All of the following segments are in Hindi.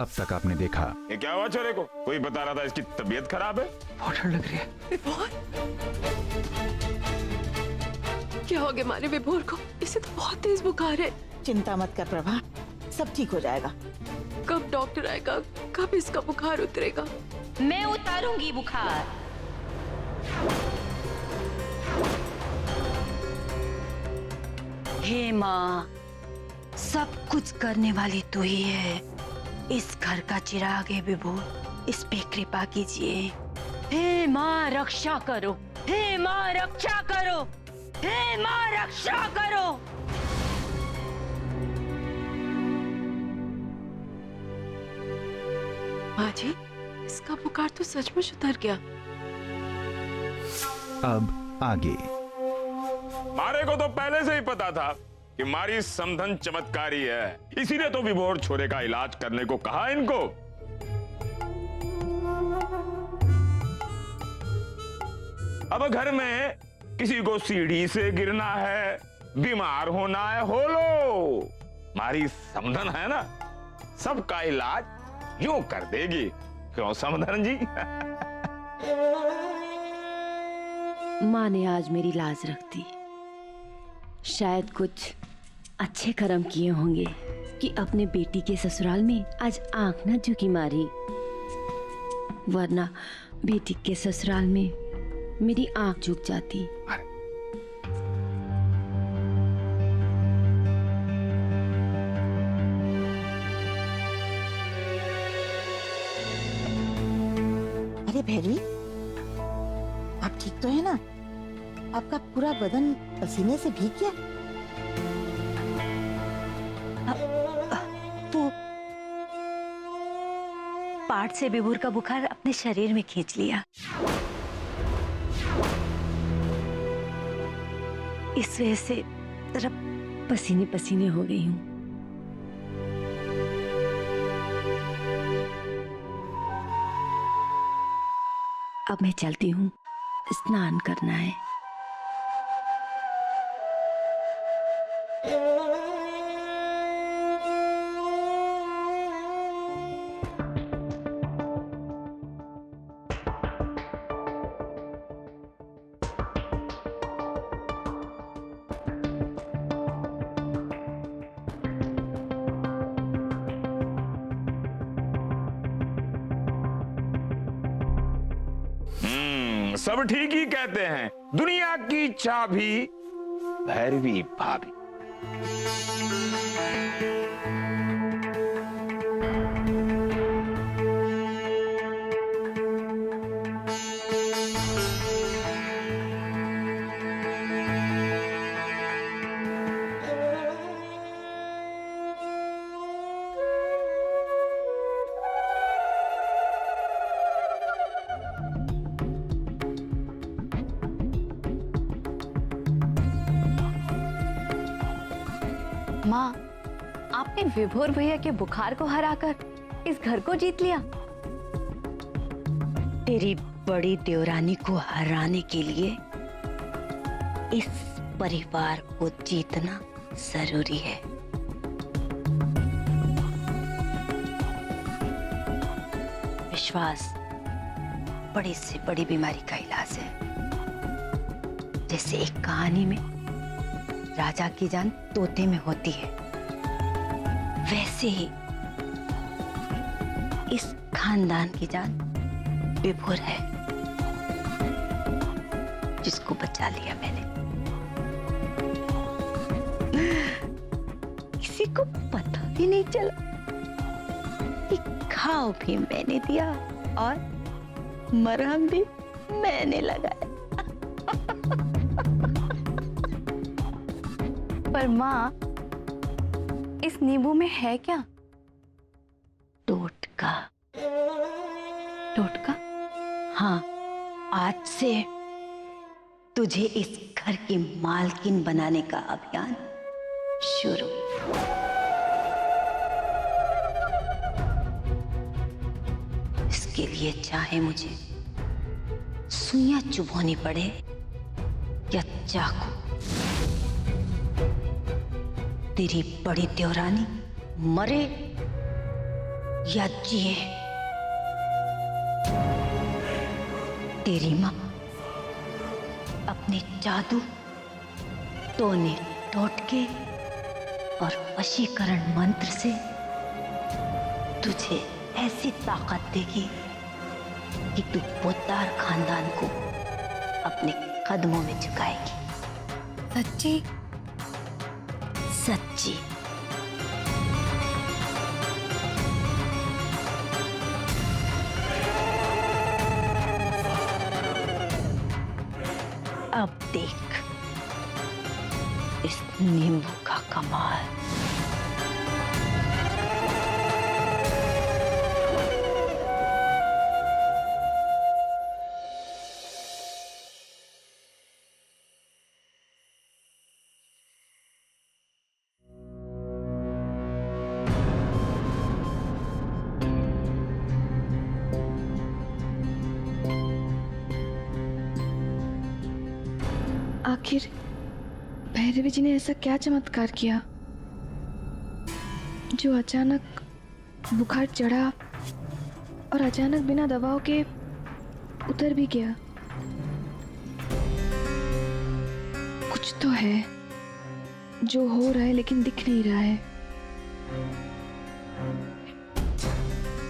अब तक आपने देखा। ये क्या हुआ छोरे को? कोई बता रहा था इसकी तबीयत खराब है। बहुत ठंड लग रही है। विभोर, क्या हो गया हमारे विभोर को? इसे तो बहुत तेज बुखार है। चिंता मत कर प्रभा, सब ठीक हो जाएगा। कब डॉक्टर आएगा? कब इसका बुखार उतरेगा? मैं उतारूंगी बुखार। हे माँ, सब कुछ करने वाली तू ही है। इस घर का चिराग है विभोर, इस पे कृपा कीजिए। हे माँ रक्षा करो, हे माँ रक्षा करो, हे माँ रक्षा करो। माँ जी, इसका बुखार तो सचमुच उतर गया। अब आगे। मारे को तो पहले से ही पता था कि मारी समधन चमत्कारी है, इसीलिए तो विभोर छोरे का इलाज करने को कहा इनको। अब घर में किसी को सीढ़ी से गिरना है, बीमार होना है, हो लो, मारी समधन है ना, सबका इलाज यूं कर देगी। क्यों समधन जी? माँ ने आज मेरी लाज रख दी। शायद कुछ अच्छे कर्म किए होंगे कि अपने बेटी के ससुराल में आज आंख न झुकी मारी, वरना बेटी के ससुराल में मेरी आंख झुक जाती। अरे भैरवी, आप ठीक तो है ना? आपका पूरा बदन पसीने से भीग गया। वो पाठ से विभोर का बुखार अपने शरीर में खींच लिया, इस वजह से जरा पसीने पसीने हो गई हूँ। अब मैं चलती हूँ, स्नान करना है। सब ठीक ही कहते हैं, दुनिया की चाबी भैरवी भाभी। माँ, आपने विभोर भैया के बुखार को हराकर इस घर को जीत लिया। तेरी बड़ी देवरानी को हराने के लिए इस परिवार को जीतना जरूरी है। विश्वास बड़ी से बड़ी बीमारी का इलाज है। जैसे एक कहानी में राजा की जान तोते में होती है, वैसे ही इस खानदान की जान विभोर है, जिसको बचा लिया मैंने। किसी को पता भी नहीं चला कि घाव भी मैंने दिया और मरहम भी मैंने लगाया। पर माँ, इस नींबू में है क्या? टोटका। टोटका? हाँ, आज से तुझे इस घर की मालकिन बनाने का अभियान शुरू। इसके लिए चाहे मुझे सुइयां चुभोनी पड़े या चाकू, तेरी बड़ी देवरानी मरे या जिए। तेरी माँ अपने जादू, टोने टोटके और वशीकरण मंत्र से तुझे ऐसी ताकत देगी कि तू पोद्दार खानदान को अपने कदमों में झुकाएगी। सच्ची? सच्ची। अब देख इस नींबू का कमाल। आखिर भैरवी जी ने ऐसा क्या चमत्कार किया जो अचानक बुखार चढ़ा और अचानक बिना दवाओं के उतर भी गया? कुछ तो है जो हो रहा है लेकिन दिख नहीं रहा है।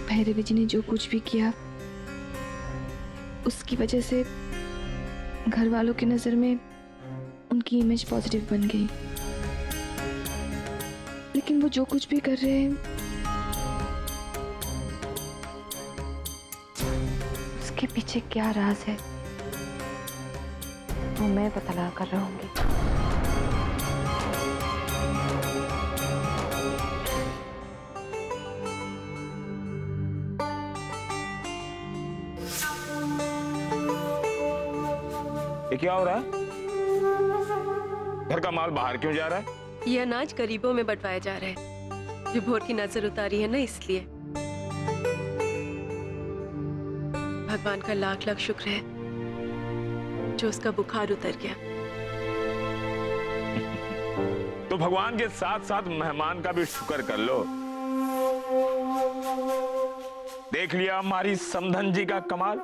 भैरवी जी ने जो कुछ भी किया उसकी वजह से घर वालों की नजर में उनकी इमेज पॉजिटिव बन गई, लेकिन वो जो कुछ भी कर रहे हैं उसके पीछे क्या राज है वो मैं पता लगा कर रहूंगी। ये क्या हो रहा है? घर का माल बाहर क्यों जा रहा है? ये अनाज गरीबों में बंटवाया जा रहा है। विभोर की नजर उतारी है ना, इसलिए। भगवान का लाख लाख शुक्र है जो उसका बुखार उतर गया। तो भगवान के साथ साथ मेहमान का भी शुक्र कर लो। देख लिया हमारी समधन जी का कमाल,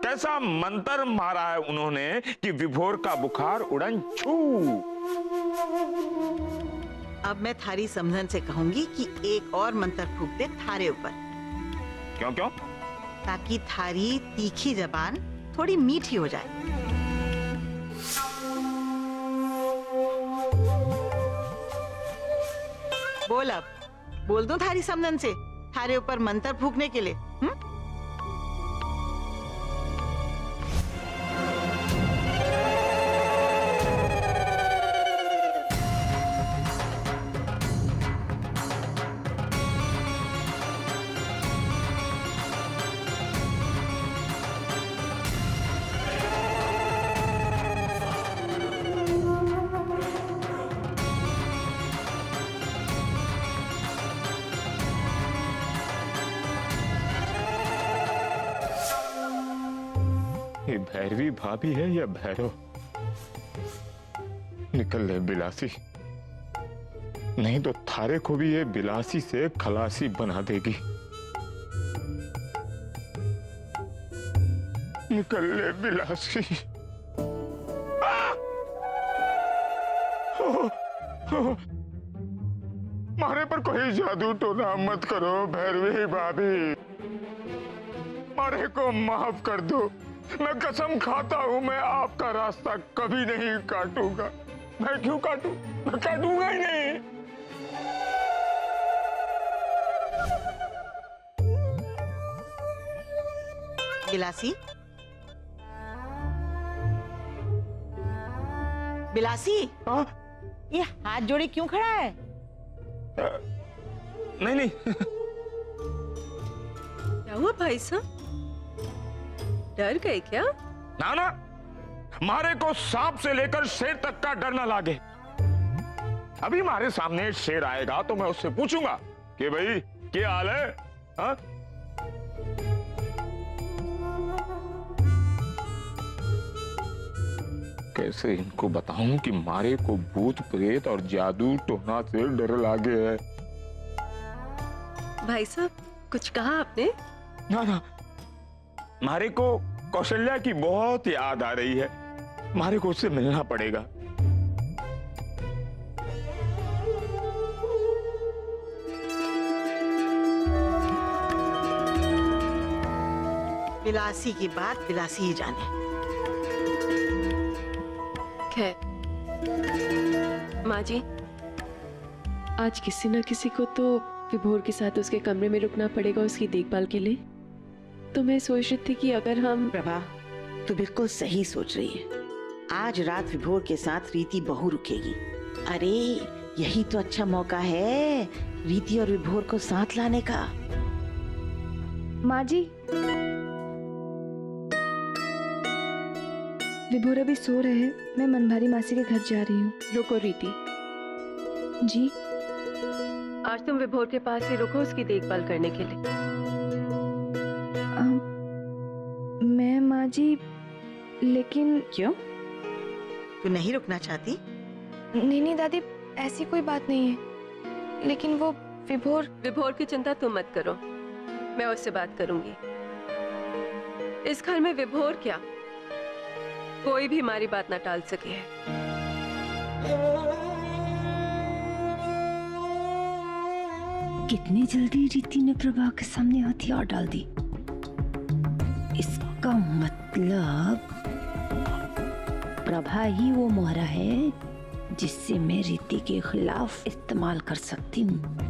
कैसा मंत्र मारा है उन्होंने कि विभोर का बुखार उड़न छू। अब मैं थारी समधन से कहूंगी कि एक और मंत्र फूंक दे थारे ऊपर। क्यों क्यों? ताकि थारी तीखी जबान थोड़ी मीठी हो जाए। बोल, अब बोल दूं थारी समधन से थारे ऊपर मंत्र फूंकने के लिए? ये भैरवी भाभी है या भैरव? निकल ले बिलासी, नहीं तो थारे को भी ये बिलासी से खलासी बना देगी। निकल ले बिलासी। मारे पर कोई जादू टोना मत करो भैरवी भाभी, मारे को माफ कर दो। मैं कसम खाता हूं मैं आपका रास्ता कभी नहीं काटूंगा। मैं क्यों काटूं? मैं काटूंगा ही नहीं। बिलासी, बिलासी, ये हाथ जोड़े क्यों खड़ा है? नहीं नहीं। क्या हुआ भाई साहब, डर गए क्या? ना ना, मारे को सांप से लेकर शेर तक का डर ना लागे। अभी हमारे सामने शेर आएगा तो मैं उससे पूछूंगा कि भाई क्या हाल है? हा? कैसे इनको बताऊं कि मारे को भूत प्रेत और जादू टोना से डर लागे है। भाई साहब, कुछ कहा आपने? ना ना, मारे को कौशल्या की बहुत याद आ रही है। मारे को उससे मिलना पड़ेगा। विलासी की बात विलासी ही जाने। खैर माँ जी, आज किसी न किसी को तो विभोर के साथ उसके कमरे में रुकना पड़ेगा उसकी देखभाल के लिए। तो मैं सोच रही थी कि अगर हम प्रभा, तू बिल्कुल सही सोच रही है। आज रात विभोर के साथ रीति बहू रुकेगी। अरे यही तो अच्छा मौका है रीति और विभोर को साथ लाने का। माँ जी, विभोर अभी सो रहे हैं, मैं मनभारी मासी के घर जा रही हूँ। रुको रीति, जी। आज तुम विभोर के पास ही रुको उसकी देखभाल करने के लिए। मैं माँ जी, लेकिन क्यों? तू नहीं रुकना चाहती? नहीं दादी, ऐसी कोई बात नहीं है, लेकिन वो विभोर की चिंता तुम मत करो, मैं उससे बात करूंगी। इस घर में विभोर क्या, कोई भी हमारी बात ना टाल सके है। कितनी जल्दी रीति ने प्रभा के सामने हथियार डाल दी। इसका मतलब प्रभा ही वो मोहरा है जिससे मैं रीति के खिलाफ इस्तेमाल कर सकती हूँ।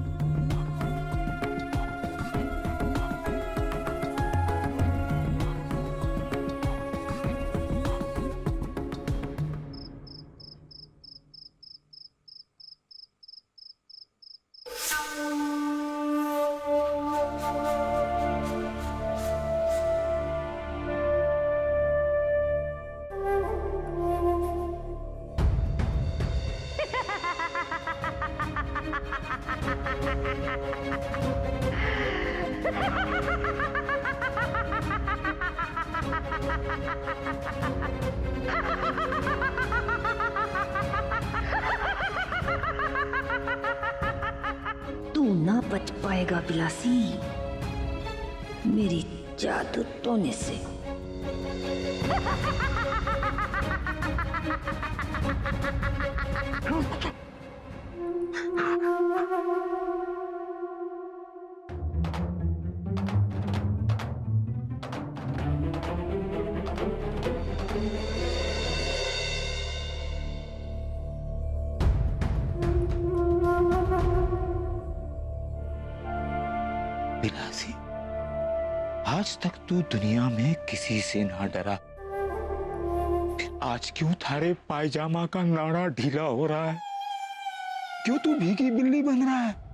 तू ना बच पाएगा बिलासी मेरी जादू टोने से। विलासी, आज तक तू दुनिया में किसी से ना डरा, फिर आज क्यों थारे पायजामा का नाड़ा ढीला हो रहा है? क्यों तू भीगी बिल्ली बन रहा है?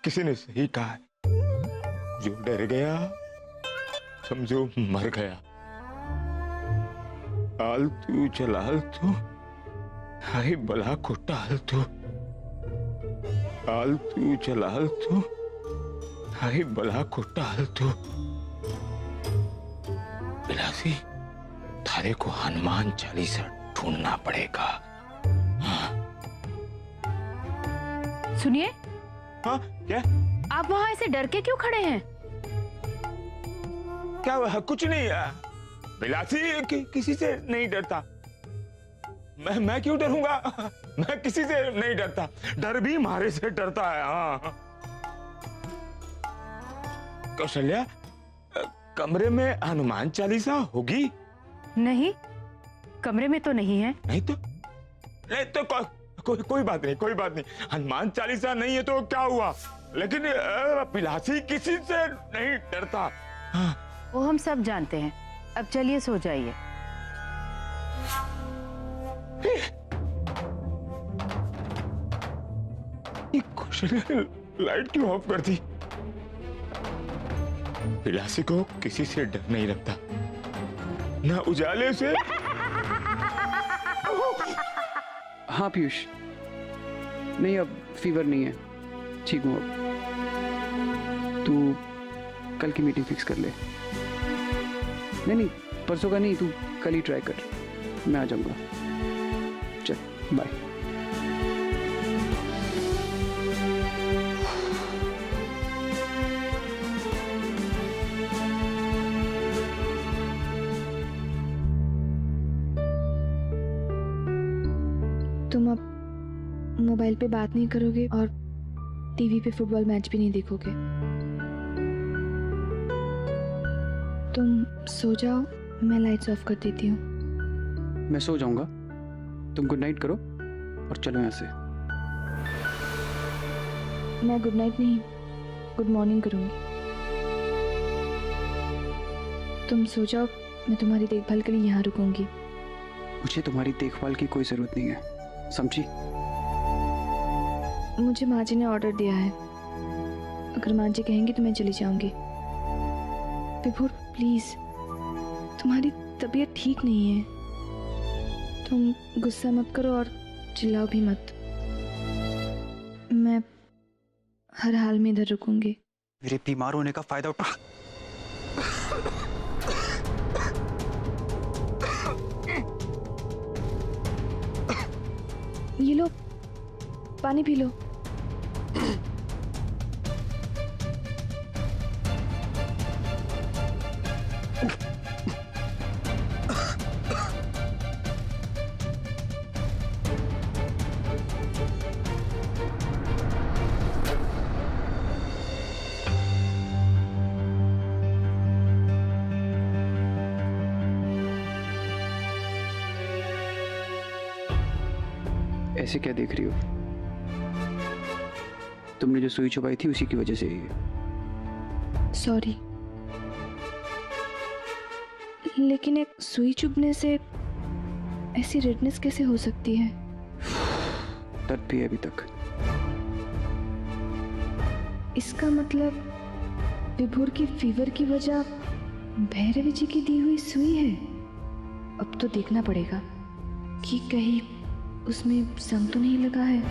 किसी ने सही कहा है, जो डर गया समझो मर गया। आलतू चलालतू हाय बला को टालतू, आलतू चलालतू हाय बला को टालतू। बिलासी, थारे को हनुमान चालीसा ढूंढना पड़ेगा। सुनिए, हाँ क्या? आप वहाँ ऐसे डर के क्यों खड़े हैं? क्या हुआ? कुछ नहीं है बिलासी, किसी से नहीं डरता। मैं क्यों डरूंगा? मैं किसी से नहीं डरता, डर भी मारे से डरता है। हाँ कौशल्या, कमरे में हनुमान चालीसा होगी? नहीं, कमरे में तो नहीं है। नहीं तो कोई बात नहीं, कोई बात नहीं। हनुमान चालीसा नहीं है तो क्या हुआ, लेकिन बिलासी किसी से नहीं डरता। हाँ। वो हम सब जानते हैं। अब चलिए सो जाइए। ये कुशन ने लाइट क्यों ऑफ कर दी? पिलासी को किसी से डर नहीं लगता, ना उजाले से। हाँ पीयूष, नहीं अब फीवर नहीं है, ठीक हूँ अब। तू कल की मीटिंग फिक्स कर ले। नहीं परसों का नहीं, तू कल ही ट्राई कर, मैं आ जाऊंगा। चल बाय। तुम अब मोबाइल पे बात नहीं करोगे और टीवी पे फुटबॉल मैच भी नहीं देखोगे। तुम सो जाओ, मैं लाइट्स ऑफ कर देती हूँ। मैं सो जाऊंगा, तुम गुड नाइट करो और चलो यहाँ से। मैं गुड नाइट नहीं, गुड मॉर्निंग करूँगी। तुम सो जाओ, मैं तुम्हारी देखभाल के लिए यहाँ रुकूंगी। मुझे तुम्हारी देखभाल की कोई जरूरत नहीं है, समझी? मुझे माँ जी ने ऑर्डर दिया है, अगर माँ जी कहेंगी तो मैं चली जाऊंगी। विभोर प्लीज, तुम्हारी तबीयत ठीक नहीं है, तुम गुस्सा मत करो और चिल्लाओ भी मत। मैं हर हाल में इधर रुकूंगी। मेरे बीमार होने का फायदा उठा। ये लो, पानी पी लो। ऐसे क्या देख रही हो? तुमने जो सुई चुभाई थी उसी की वजह से ही है। सॉरी, लेकिन एक सुई चुभने से ऐसी रेडनेस कैसे हो सकती है? दर्द भी है अभी तक। इसका मतलब विभोर की फीवर की वजह भैरवी जी की दी हुई सुई है। अब तो देखना पड़ेगा कि कहीं उसमें संग तो नहीं लगा है।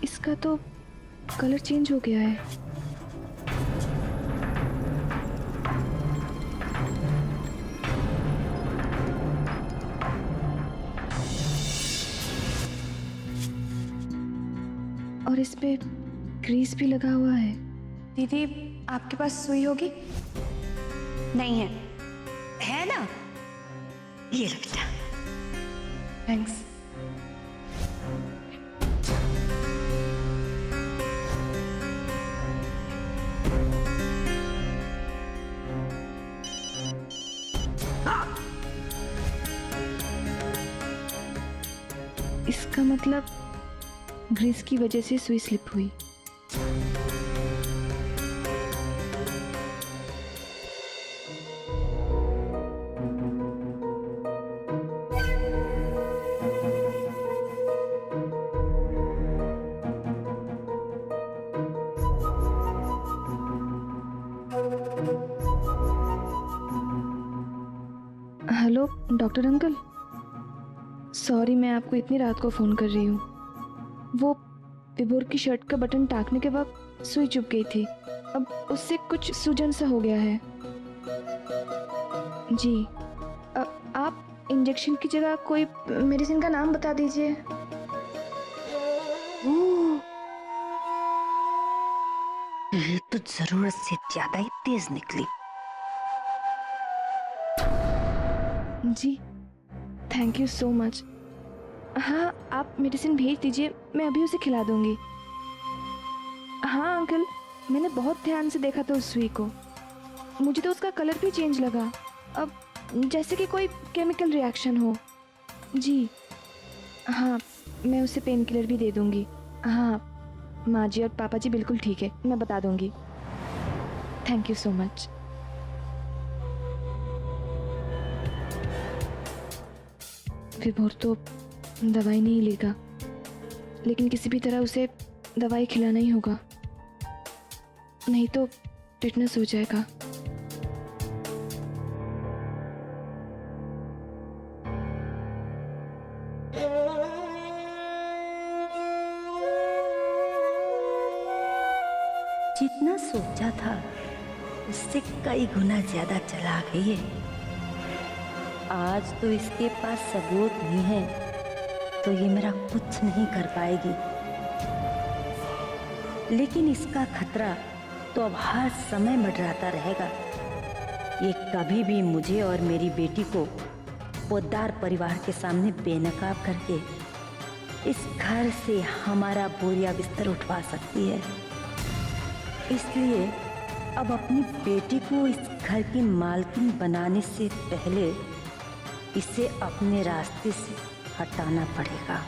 इसका तो कलर चेंज हो गया है। और इस पे ग्रीस भी लगा हुआ है। दीदी आपके पास सुई होगी? नहीं है, है ना? ये लो बेटा। थैंक्स। इसका मतलब ग्रीस की वजह से सुई स्लिप हुई। हेलो डॉक्टर अंकल, सॉरी मैं आपको इतनी रात को फ़ोन कर रही हूँ। वो विभोर की शर्ट का बटन टाकने के वक्त सुई चुभ गई थी, अब उससे कुछ सूजन सा हो गया है। जी आप इंजेक्शन की जगह कोई मेडिसिन का नाम बता दीजिए। ये तो जरूरत से ज्यादा ही तेज निकली। जी थैंक यू सो मच। हाँ आप मेडिसिन भेज दीजिए, मैं अभी उसे खिला दूंगी। हाँ अंकल, मैंने बहुत ध्यान से देखा था उस सुई को, मुझे तो उसका कलर भी चेंज लगा। अब जैसे कि कोई केमिकल रिएक्शन हो। जी हाँ, मैं उसे पेन किलर भी दे दूंगी। हाँ, माँ जी और पापा जी बिल्कुल ठीक है, मैं बता दूंगी। Thank you so much. विभोर तो दवाई नहीं लेगा, लेकिन किसी भी तरह उसे दवाई खिलाना ही होगा, नहीं तो टिटनेस हो जाएगा। जितना सोचा था उससे कई गुना ज्यादा चालाक है ये। आज तो इसके पास सबूत नहीं है तो ये मेरा कुछ नहीं कर पाएगी, लेकिन इसका खतरा तो अब हर समय मंडराता रहेगा। ये कभी भी मुझे और मेरी बेटी को पोद्दार परिवार के सामने बेनकाब करके इस घर से हमारा बोरिया बिस्तर उठवा सकती है। इसलिए अब अपनी बेटी को इस घर की मालकिन बनाने से पहले इसे अपने रास्ते से हटाना पड़ेगा।